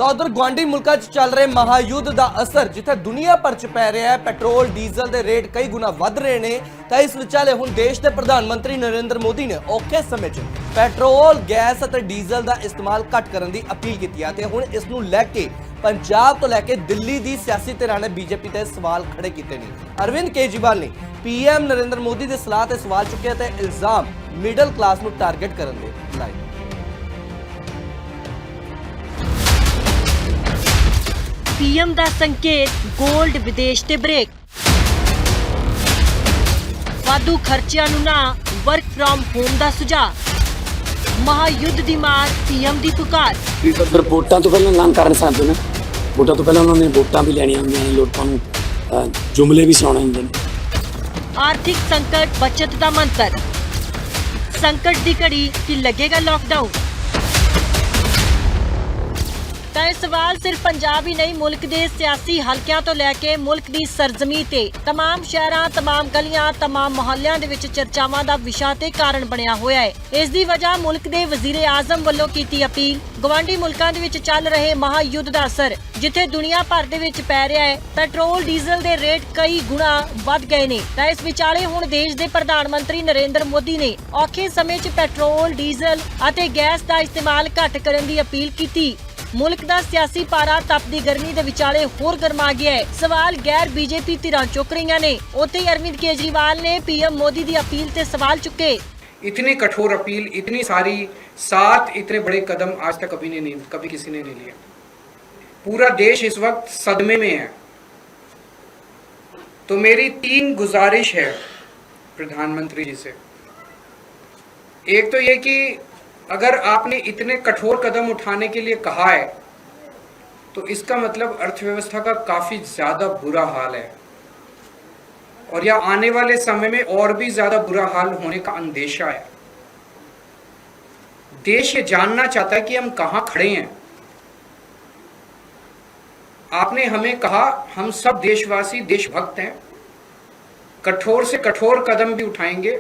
ਤਾਂ ਉਧਰ ਗੁਆਂਢੀ ਮੁਲਕਾਂ 'ਚ ਚੱਲ ਰਹੇ ਮਹਾਯੁੱਧ ਦਾ ਅਸਰ ਜਿੱਥੇ ਦੁਨੀਆ ਭਰ 'ਚ ਪੈ ਰਿਹਾ ਹੈ, ਪੈਟਰੋਲ ਡੀਜ਼ਲ ਦੇ ਰੇਟ ਕਈ ਗੁਣਾ ਵੱਧ ਰਹੇ ਨੇ, ਤਾਂ ਇਸ ਵਿਚਾਲੇ ਹੁਣ ਦੇਸ਼ ਦੇ ਪ੍ਰਧਾਨ ਮੰਤਰੀ ਨਰਿੰਦਰ ਮੋਦੀ ਨੇ ਔਖੇ ਸਮੇਂ 'ਚ ਪੈਟਰੋਲ, ਗੈਸ ਅਤੇ ਡੀਜ਼ਲ ਦਾ ਇਸਤੇਮਾਲ ਘੱਟ ਕਰਨ ਦੀ ਅਪੀਲ ਕੀਤੀ ਹੈ ਤੇ ਹੁਣ ਇਸ ਨੂੰ ਲੈ ਕੇ पंजाब तो लैके दिल्ली दी सियासी धिरां ने बीजेपी ते सवाल खड़े किए ने। अरविंद केजरीवाल ने पीएम नरेंद्र मोदी के सलाह ते सवाल चुके ते इल्जाम मिडल क्लास नूं टारगेट करन दे लाए। पीएम दा संकेत, गोल्ड विदेश ते ब्रेक, वाधू खर्चिਆਂ ਨੂੰ ना वर्क फ्रॉम होम दा सुझाव, महायुद्ध दी मार पीएम दी पुकार। फिर वोटां तो पहले ऐलान कर सकते हैं, वोटां तो पहले उन्होंने वोटां भी लैनियां होंदियां ने, लोकां नूं जुमले भी सुनाने होंदे ने। आर्थिक संकट, बचत दा मंत्र, संकट दी घड़ी कि लगेगा लॉकडाउन। ਤਾਂ ਇਹ ਸਵਾਲ ਸਿਰਫ ਪੰਜਾਬ ਹੀ ਨਹੀਂ, ਮੁਲਕ ਦੇ ਸਿਆਸੀ ਹਲਕਿਆਂ ਤੋਂ ਲੈ ਕੇ ਮੁਲਕ ਦੀ ਸਰਜ਼ਮੀਂ ਤੇ तमाम ਸ਼ਹਿਰਾਂ, तमाम ਗਲੀਆਂ, तमाम ਮੁਹੱਲਿਆਂ ਦੇ ਵਿੱਚ ਚਰਚਾਵਾਂ ਦਾ ਵਿਸ਼ਾ ਤੇ ਕਾਰਨ ਬਣਿਆ ਹੋਇਆ ਹੈ। ਇਸ ਦੀ ਵਜ੍ਹਾ ਮੁਲਕ ਦੇ ਵਜ਼ੀਰ ਆਜ਼ਮ ਵੱਲੋਂ ਕੀਤੀ ਅਪੀਲ, ਗਵਾਂਢੀ ਮੁਲਕਾਂ ਦੇ ਵਿੱਚ ਚੱਲ ਰਹੇ ਮਹਾਯੁੱਧ ਦਾ ਅਸਰ ਜਿੱਥੇ ਦੁਨੀਆ ਭਰ ਦੇ ਵਿੱਚ ਪੈ ਰਿਹਾ ਹੈ, ਪੈਟਰੋਲ ਡੀਜ਼ਲ ਦੇ ਰੇਟ ਕਈ ਗੁਣਾ ਵੱਧ ਗਏ ਨੇ। ਤਾਂ ਇਸ ਵਿਚਾਲੇ ਹੁਣ ਦੇਸ਼ ਦੇ ਪ੍ਰਧਾਨ ਮੰਤਰੀ ਨਰਿੰਦਰ ਮੋਦੀ ਨੇ ਔਖੇ ਸਮੇਂ 'ਚ ਪੈਟਰੋਲ, ਡੀਜ਼ਲ ਅਤੇ ਗੈਸ ਦਾ ਇਸਤੇਮਾਲ ਘੱਟ ਕਰਨ ਦੀ ਅਪੀਲ ਕੀਤੀ। ਮੁਲਕ ਦਾ ਸਿਆਸੀ ਪਾਰਾ ਤਪਦੀ ਗਰਮੀ ਦੇ ਵਿਚਾਲੇ ਹੋਰ ਗਰਮਾ ਗਿਆ ਹੈ। ਸਵਾਲ ਗੈਰ बीजेपी ਧਿਰਾਂ ਚੁੱਕ रही ਨੇ। ਉੱਥੇ ਹੀ ਅਰਵਿੰਦ केजरीवाल ने पीएम मोदी की अपील से सवाल चुके। इतनी कठोर अपील, इतनी सारी साथ, इतने बड़े कदम आज तक कभी किसी ने नहीं लिया। पूरा देश इस वक्त सदमे में है। तो मेरी 3 गुजारिश है प्रधानमंत्री जी से। एक तो ये कि अगर आपने इतने कठोर कदम उठाने के लिए कहा है तो इसका मतलब अर्थव्यवस्था का काफी ज्यादा बुरा हाल है और या आने वाले समय में और भी ज्यादा बुरा हाल होने का अंदेशा है। देश ये जानना चाहता है कि हम कहां खड़े हैं। आपने हमें कहा हम सब देशवासी देशभक्त हैं, कठोर से कठोर कदम भी उठाएंगे,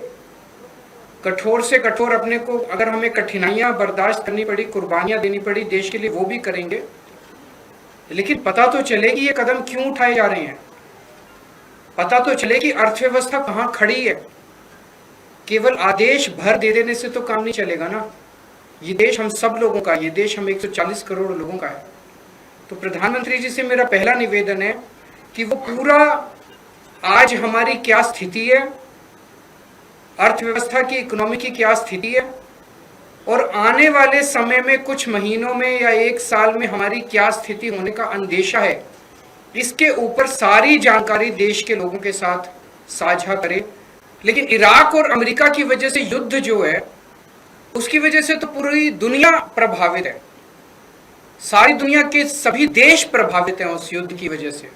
कठोर से कठोर अपने को, अगर हमें कठिनाइयां बर्दाश्त करनी पड़ी, कुर्बानियां देनी पड़ी देश के लिए, वो भी करेंगे। लेकिन पता तो चले कि ये कदम क्यों उठाए जा रहे हैं, पता तो चले कि अर्थव्यवस्था कहां खड़ी है। केवल आदेश भर दे देने से तो काम नहीं चलेगा ना। ये देश हम सब लोगों का, ये देश हम 140 करोड़ लोगों का है। तो प्रधानमंत्री जी से मेरा पहला निवेदन है कि वो पूरा आज हमारी क्या स्थिति है, अर्थव्यवस्था की, इकोनॉमी की क्या स्थिति है और आने वाले समय में कुछ महीनों में या 1 साल में हमारी क्या स्थिति होने का अंदेशा है, इसके ऊपर सारी जानकारी देश के लोगों के साथ साझा करे। लेकिन इराक और अमेरिका की वजह से युद्ध जो है उसकी वजह से तो पूरी दुनिया प्रभावित है, सारी दुनिया के सभी देश प्रभावित हैं उस युद्ध की वजह से।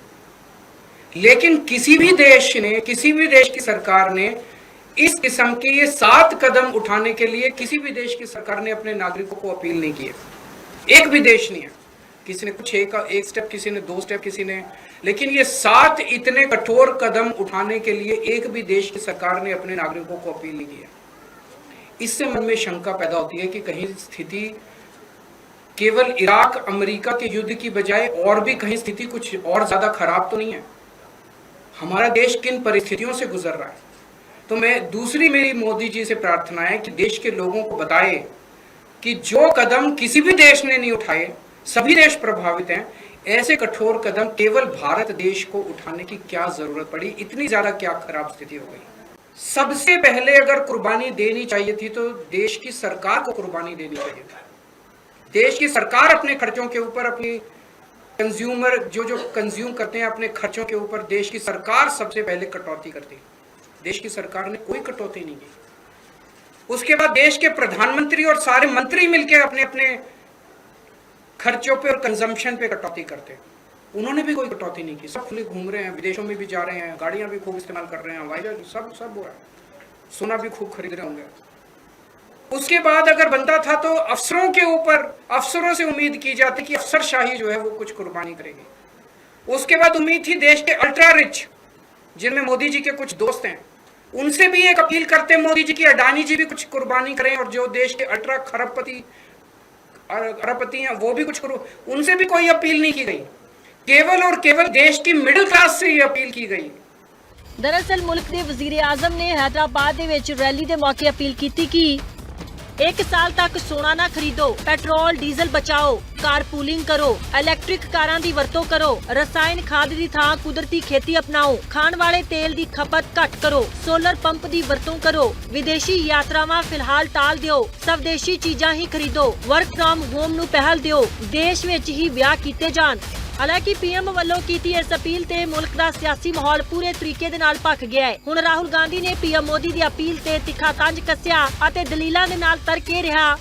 लेकिन किसी भी देश ने, किसी भी देश की सरकार ने इस किस्म के ये 7 कदम उठाने के लिए किसी भी देश की सरकार ने अपने नागरिकों को अपील नहीं की है। एक भी देश नहीं है। किसी ने कुछ एक स्टेप, किसी ने 2 स्टेप, किसी ने, लेकिन ये 7 इतने कठोर कदम उठाने के लिए एक भी देश की सरकार ने अपने नागरिकों को अपील नहीं की है। इससे मन में शंका पैदा होती है कि कहीं स्थिति केवल इराक अमेरिका के युद्ध की बजाय और भी कहीं स्थिति कुछ और ज्यादा खराब तो नहीं है। हमारा देश किन परिस्थितियों से गुजर रहा है। तो मैं दूसरी मेरी मोदी जी से प्रार्थना है कि देश के लोगों को बताए कि जो कदम किसी भी देश ने नहीं उठाए, सभी देश प्रभावित हैं, ऐसे कठोर कदम केवल भारत देश को उठाने की क्या जरूरत पड़ी, इतनी ज्यादा क्या खराब स्थिति हो गई। सबसे पहले अगर कुर्बानी देनी चाहिए थी तो देश की सरकार को कुर्बानी देनी चाहिए थी। देश की सरकार अपने खर्चों के ऊपर, अपनी कंज्यूमर जो कंज्यूम करते हैं अपने खर्चों के ऊपर, देश की सरकार सबसे पहले कटौती करती। देश की सरकार ने कोई कटौती नहीं की। उसके बाद देश के प्रधानमंत्री और सारे मंत्री मिलकर अपने अपने खर्चों पे और कंजम्पशन पे कटौती करते। उन्होंने भी कोई कटौती नहीं की। सब खुले घूम रहे हैं, विदेशों में भी जा रहे हैं, गाड़ियां भी खूब इस्तेमाल कर रहे हैं, हवाई जहाज सब हो रहा है, सोना भी खूब खरीद रहे होंगे। उसके बाद अगर बनता था तो अफसरों के ऊपर, अफसरों से उम्मीद की जाती कि अफसरशाही जो है वो कुछ कुर्बानी करेगी। उसके बाद उम्मीद थी देश के अल्ट्रा रिच, जिनमें मोदी जी के कुछ दोस्त हैं, उनसे भी एक अपील करते मोदी जी की अडानी जी भी कुछ कुर्बानी करें और जो देश के अल्ट्रा खरबपति अरबपति हैं, वो भी कुछ करो, उनसे भी कोई अपील नहीं की गई। केवल और केवल देश की मिडिल क्लास से ये अपील की गई। दरअसल मुल्क के वजीर आजम ने हैदराबाद ਦੇ ਵਿੱਚ रैली ਦੇ मौके अपील की कि 1 साल तक सोना ना खरीदो, पेट्रोल डीजल बचाओ, कारपूलिंग करो, इलैक्ट्रिक कारां ਦੀ ਵਰਤੋਂ ਕਰੋ, ਰਸਾਇਣ ਖਾਦ ਦੀ ਥਾਂ ਕੁਦਰਤੀ ਖੇਤੀ ਅਪਣਾਓ, ਖਾਣ ਵਾਲੇ ਤੇਲ ਦੀ ਖਪਤ ਘੱਟ ਕਰੋ, ਸੋਲਰ ਪੰਪ ਦੀ ਵਰਤੋਂ ਕਰੋ, ਵਿਦੇਸ਼ੀ ਯਾਤਰਾਵਾਂ ਫਿਲਹਾਲ ਟਾਲ ਦਿਓ, ਸਵਦੇਸ਼ੀ ਚੀਜ਼ਾਂ ਹੀ ਖਰੀਦੋ, ਵਰਕ ਫਰਮ ਹੋਮ ਨੂੰ ਪਹਿਲ ਦਿਓ, ਦੇਸ਼ ਵਿੱਚ ਹੀ ਵਿਆਹ ਕੀਤੇ ਜਾਣ। ਹਾਲਾਂਕਿ ਪੀਐਮ ਵੱਲੋਂ ਕੀਤੀ ਇਸ ਅਪੀਲ ਤੇ ਮੁਲਕ ਦਾ ਸਿਆਸੀ ਮਾਹੌਲ ਪੂਰੇ ਤਰੀਕੇ ਦੇ ਨਾਲ ਭਖ ਗਿਆ ਹੈ। ਹੁਣ ਰਾਹੁਲ ਗਾਂਧੀ ਨੇ ਪੀਐਮ ਮੋਦੀ ਦੀ ਅਪੀਲ ਤੇ ਤਿੱਖਾ ਤੰਜ ਕੱਸਿਆ ਅਤੇ ਦਲੀਲਾਂ ਦੇ ਨਾਲ ਤਰਕੇ ਰਿਹਾ।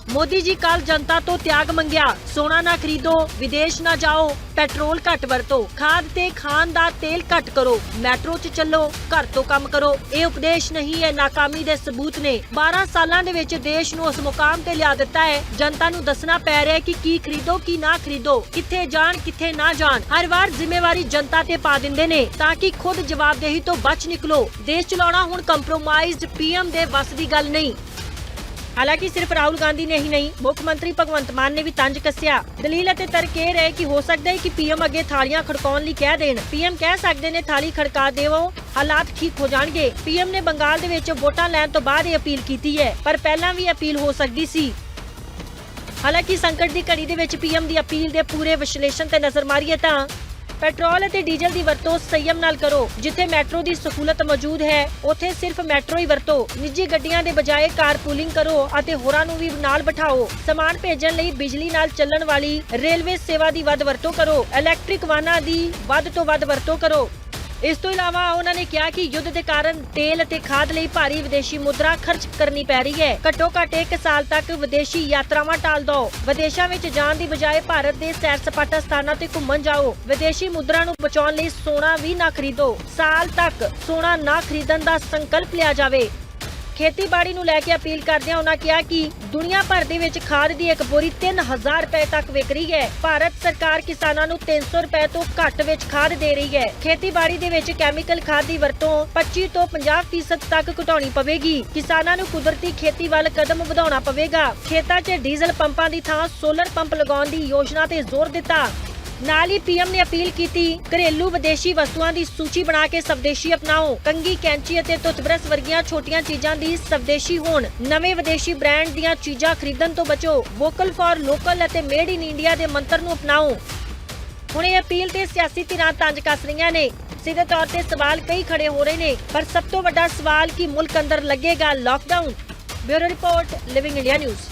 ਮੋਦੀ ਜੀ ਕੱਲ ਜਨਤਾ ਤੋਂ ਤਿਆਗ ਮੰਗਿਆ, ਸੋਨਾ ਨਾ ਖਰੀਦੋ, ਵਿਦੇਸ਼ ਨਾ ਜਾਓ, ਪੈਟਰੋਲ ਘੱਟ ਵਰਤੋ, ਖਾਦ ਤੇ ਖਾਣ ਦਾ ਤੇਲ ਘੱਟ ਕਰੋ, ਮੈਟਰੋ 'ਚ ਚੱਲੋ, ਘਰ ਤੋਂ ਕੰਮ ਕਰੋ। ਇਹ ਉਪਦੇਸ਼ ਨਹੀਂ ਹੈ, ਨਾਕਾਮੀ ਦੇ ਸਬੂਤ ਨੇ। 12 ਸਾਲਾਂ ਦੇ ਵਿੱਚ ਦੇਸ਼ ਨੂੰ ਉਸ ਮੁਕਾਮ ਤੇ ਲਿਆ ਦਿੱਤਾ ਹੈ। ਜਨਤਾ ਨੂੰ ਦੱਸਣਾ ਪੈ ਰਿਹਾ ਹੈ ਕਿ ਕੀ ਖਰੀਦੋ ਕੀ ਨਾ ਖਰੀਦੋ, ਕਿੱਥੇ ਜਾਣ ਕਿੱਥੇ ਨਾ ਜਾਣ। ਹਰ ਵਾਰ ਜ਼ਿੰਮੇਵਾਰੀ ਜਨਤਾ ਤੇ ਪਾ ਦਿੰਦੇ ਨੇ ਤਾਂ ਕਿ ਖੁਦ ਜਵਾਬਦੇਹੀ ਤੋਂ ਬਚ ਨਿਕਲੋ। ਦੇਸ਼ ਚਲਾਉਣਾ ਹੁਣ ਕੰਪਰੋਮਾਈਜ਼ਡ ਪੀਐਮ ਦੇ ਵੱਸ ਦੀ ਗੱਲ ਨਹੀਂ। हालांकि सिर्फ राहुल गांधी ने ही नहीं, मुख्यमंत्री भगवंत मान ने भी तंज कसिया। दलील ਅਤੇ ਤਰਕ ਇਹ ਰਹੇ ਕਿ ਹੋ ਸਕਦਾ ਹੈ ਕਿ ਪੀਐਮ ਅੱਗੇ ਥਾਲੀਆਂ ਖੜਕਾਉਣ ਲਈ ਕਹਿ ਦੇਣ। ਪੀਐਮ ਕਹਿ ਸਕਦੇ ਨੇ ਥਾਲੀ ਖੜਕਾ ਦੇਵੋ, ਹਾਲਾਤ ਠੀਕ ਹੋ ਜਾਣਗੇ। ਪੀਐਮ ਨੇ ਬੰਗਾਲ ਦੇ ਵਿੱਚ ਵੋਟਾਂ ਲੈਣ ਤੋਂ ਬਾਅਦ ਇਹ ਅਪੀਲ ਕੀਤੀ ਹੈ, ਪਰ ਪਹਿਲਾਂ ਵੀ ਅਪੀਲ ਹੋ ਸਕਦੀ ਸੀ। ਹਾਲਾਂਕਿ ਸੰਕਟ ਦੀ ਘੜੀ ਦੇ ਵਿੱਚ ਪੀਐਮ ਦੀ ਅਪੀਲ ਦੇ ਪੂਰੇ ਵਿਸ਼ਲੇਸ਼ਣ ਤੇ ਨਜ਼ਰ ਮਾਰੀਏ ਤਾਂ ਪੈਟਰੋਲ ਅਤੇ ਡੀਜ਼ਲ ਦੀ ਵਰਤੋਂ ਸੰਯਮ ਨਾਲ ਕਰੋ। ਜਿੱਥੇ ਮੈਟਰੋ ਦੀ ਸਹੂਲਤ ਮੌਜੂਦ ਹੈ ਉੱਥੇ ਸਿਰਫ ਮੈਟਰੋ ਹੀ ਵਰਤੋ। ਨਿੱਜੀ ਗੱਡੀਆਂ ਦੇ ਬਜਾਏ ਕਾਰਪੂਲਿੰਗ ਕਰੋ ਅਤੇ ਹੋਰਾਂ ਨੂੰ ਵੀ ਨਾਲ ਬਿਠਾਓ। ਸਮਾਨ ਭੇਜਣ ਲਈ ਬਿਜਲੀ ਨਾਲ ਚੱਲਣ ਵਾਲੀ ਰੇਲਵੇ ਸੇਵਾ ਦੀ ਵੱਧ ਵਰਤੋਂ ਕਰੋ। ਇਲੈਕਟ੍ਰਿਕ ਵਾਹਨਾਂ ਦੀ ਵੱਧ ਤੋਂ ਵੱਧ ਵਰਤੋਂ ਕਰੋ। ਇਸ ਤੋਂ ਇਲਾਵਾ ਉਹਨਾਂ ਨੇ ਕਿਹਾ ਕਿ ਯੁੱਧ ਦੇ ਕਾਰਨ ਤੇਲ ਅਤੇ ਖਾਦ ਲਈ ਭਾਰੀ ਵਿਦੇਸ਼ੀ ਮੁਦਰਾ ਖਰਚ ਕਰਨੀ ਪੈ ਰਹੀ ਹੈ। ਘੱਟੋ ਘੱਟ 1 ਸਾਲ ਤੱਕ ਵਿਦੇਸ਼ੀ ਯਾਤਰਾਵਾਂ ਟਾਲ ਦਿਓ। ਵਿਦੇਸ਼ਾਂ ਵਿੱਚ ਜਾਣ ਦੀ ਬਜਾਏ ਭਾਰਤ ਦੇ ਸੈਰ ਸਪਾਟਾ ਸਥਾਨਾਂ ਤੇ ਘੁੰਮਣ ਜਾਓ। ਵਿਦੇਸ਼ੀ ਮੁਦਰਾ ਨੂੰ ਬਚਾਉਣ ਲਈ ਸੋਨਾ ਵੀ ਨਾ ਖਰੀਦੋ। ਸਾਲ ਤੱਕ ਸੋਨਾ ਨਾ ਖਰੀਦਣ ਦਾ ਸੰਕਲਪ ਲਿਆ ਜਾਵੇ। ਖੇਤੀਬਾੜੀ ਨੂੰ ਲੈ ਕੇ ਅਪੀਲ ਕਰਦਿਆਂ ਉਹਨਾਂ ਕਿਹਾ ਕਿ ਦੁਨੀਆ ਭਰ ਦੇ ਵਿੱਚ ਖਾਦ ਦੀ ਇੱਕ ਬੋਰੀ 3000 ਰੁਪਏ ਤੱਕ ਵਿਕ ਰਹੀ ਹੈ। ਭਾਰਤ ਸਰਕਾਰ ਕਿਸਾਨਾਂ ਨੂੰ 300 ਰੁਪਏ ਤੋਂ ਘੱਟ ਵਿੱਚ ਖਾਦ ਦੇ ਰਹੀ ਹੈ। ਖੇਤੀਬਾੜੀ ਦੇ ਵਿੱਚ ਕੈਮੀਕਲ ਖਾਦ ਦੀ ਵਰਤੋਂ 25 ਤੋਂ 50% ਤੱਕ ਘਟਾਉਣੀ ਪਵੇਗੀ। ਕਿਸਾਨਾਂ ਨੂੰ ਕੁਦਰਤੀ ਖੇਤੀ ਵੱਲ ਕਦਮ ਵਧਾਉਣਾ ਪਵੇਗਾ। ਖੇਤਾਂ 'ਚ ਡੀਜ਼ਲ ਪੰਪਾਂ ਦੀ ਥਾਂ ਸੋਲਰ ਪੰਪ ਲਗਾਉਣ ਦੀ ਯੋਜਨਾ ਤੇ ਜ਼ੋਰ ਦਿੱਤਾ। ਨਾਲ ਹੀ ਪੀਐਮ ਨੇ ਅਪੀਲ ਕੀਤੀ, ਘਰੇਲੂ ਵਿਦੇਸ਼ੀ ਵਸਤੂਆਂ ਦੀ ਸੂਚੀ ਬਣਾ ਕੇ ਸਵਦੇਸ਼ੀ ਅਪਣਾਓ। ਕੰਘੀ, ਕੈਂਚੀ ਅਤੇ ਟੁੱਥਬ੍ਰਸ਼ ਵਰਗੀਆਂ ਛੋਟੀਆਂ ਚੀਜ਼ਾਂ ਦੀ ਸਵਦੇਸ਼ੀ ਹੋਣ। ਨਵੇਂ ਵਿਦੇਸ਼ੀ ਬ੍ਰਾਂਡ ਦੀਆਂ ਚੀਜ਼ਾਂ ਖਰੀਦਣ ਤੋਂ ਬਚੋ। ਵੋਕਲ ਫਾਰ ਲੋਕਲ ਅਤੇ ਮੇਡ ਇਨ ਇੰਡੀਆ ਦੇ ਮੰਤਰ ਨੂੰ ਅਪਣਾਓ। ਹੁਣ ਇਹ ਅਪੀਲ ਤੇ ਸਿਆਸੀ ਧਿਰਾਂ ਤੰਜ ਕੱਸ ਰਹੀਆਂ ਨੇ। ਸਿੱਧੇ ਤੌਰ ਤੇ ਸਵਾਲ ਕਈ ਖੜੇ ਹੋ ਰਹੇ ਨੇ, ਪਰ ਸਭ ਤੋਂ ਵੱਡਾ ਸਵਾਲ ਕਿ ਮੁਲਕ ਅੰਦਰ ਲੱਗੇਗਾ lockdown. Bureau report, living India news.